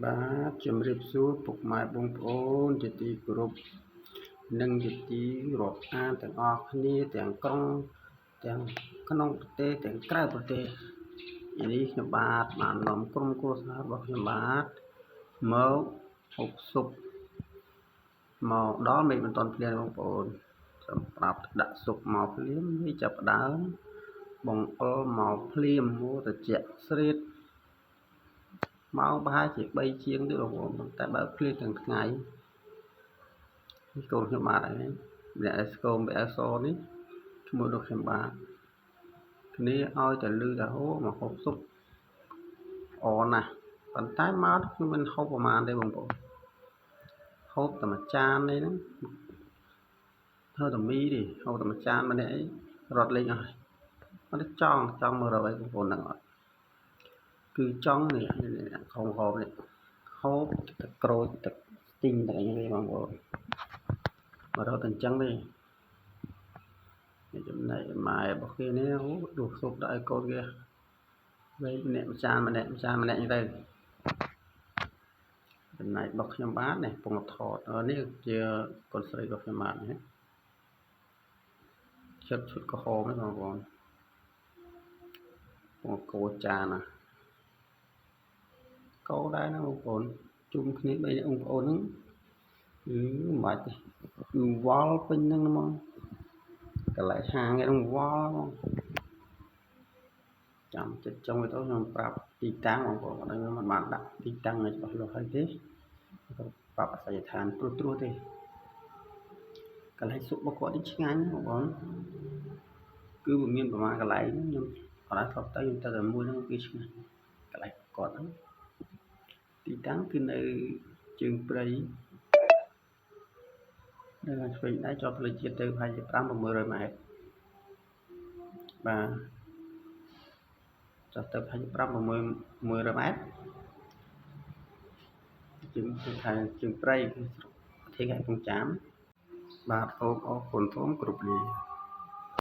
បាទជំរាបសួរពុកម៉ែបងប្អូនជាទីគោរពនិងជាទីរាប់អានទាំងអស់គ្នាទាំងក្រុងទាំងក្នុងប្រទេសទាំងក្រៅប្រទេសនេះខ្ញុំបាទបាននាំក្រុមគ្រួសាររបស់ខ្ញុំបាទមកហូបស៊ុបមកដល់មេឃមិនទាន់ភ្លៀងបងប្អូនសម្រាប់ដាក់ស៊ុបមកភ្លាមវាចាប់ដើមបងអុលមកភ្លាមមកត្រជាក់ស្រេតមកប្រហែលជា3ជាងទេបងប្អូនតែបើភ្លៀងទាំងថ្ងៃកូនខ្ញុំបាទហ្នឹងម្នាក់ស្គមអសនេះឈ្មោះរបស់ខ្ញុំបាទគ្នាឲ្យតែលឺថាហូមកហូបស៊ុបអណាស់ប៉ុន្តែមកខ្ញុំមិនហូបប្រហែលទេបងប្អូនហូបតែមួយចាននេះហ្នឹងធ្វើតែមីទេហូបតែមួយចានម្នាក់អីរត់លេងអស់អត់ចង់មករកអីបងប្អូនហ្នឹងអត់គឺចង់នេះខំហូបនេះហូបទឹកក្រូចទឹកស្ទីងតែអីទេបងប្អូនមករកតែអញ្ចឹងទេចំណែកម៉ែរបស់គេនេះអូដួសស៊ុបដល់ឲ្យកូនគេវេម្នាក់ម្ចានម្នាក់អញ្ចឹងទៅចំណែករបស់ខ្ញុំបាទនេះពងថតនេះជាកូនស្រីរបស់ខ្ញុំបាទនេះឈុតក្រហមហ្នឹងបងប្អូនពងគោចាណាកោដែរណាបងប្អូនជុំគ្នា3នាក់បងប្អូនហ្នឹងមិនបាច់ទេគឺវល់ពេញហ្នឹងហ្មងកន្លែងហាងហ្នឹងវល់ហ្មងចាំចិត្តចុងទៅខ្ញុំប្រាប់ទីតាំងបងប្អូនខ្ញុំមិនបានដាក់ទីតាំងឲ្យច្បាស់លាស់ហើយទេប្រាប់អាសយដ្ឋានត្រួសទេកន្លែងស៊ុបរបស់គាត់នេះឆ្ងាញ់បងប្អូនគឺវាមានប្រមាណកន្លែងខ្ញុំអត់ឲ្យទៅខ្ញុំទៅតែមួយហ្នឹងគឺឆ្ងាញ់កន្លែងគាត់ហ្នឹងទីតាំងគឺនៅជើងព្រៃនៅខាងឆ្វេងដៃជាប់ផ្លូវជាតិទៅប្រហែលជា500-600 ម៉ែត្របាទចុះទៅប្រហែលជា500-600 ម៉ែត្រជើងព្រៃគឺប្រទេសខេត្តកំចាមបាទអរគុណសូមគ្រប់លា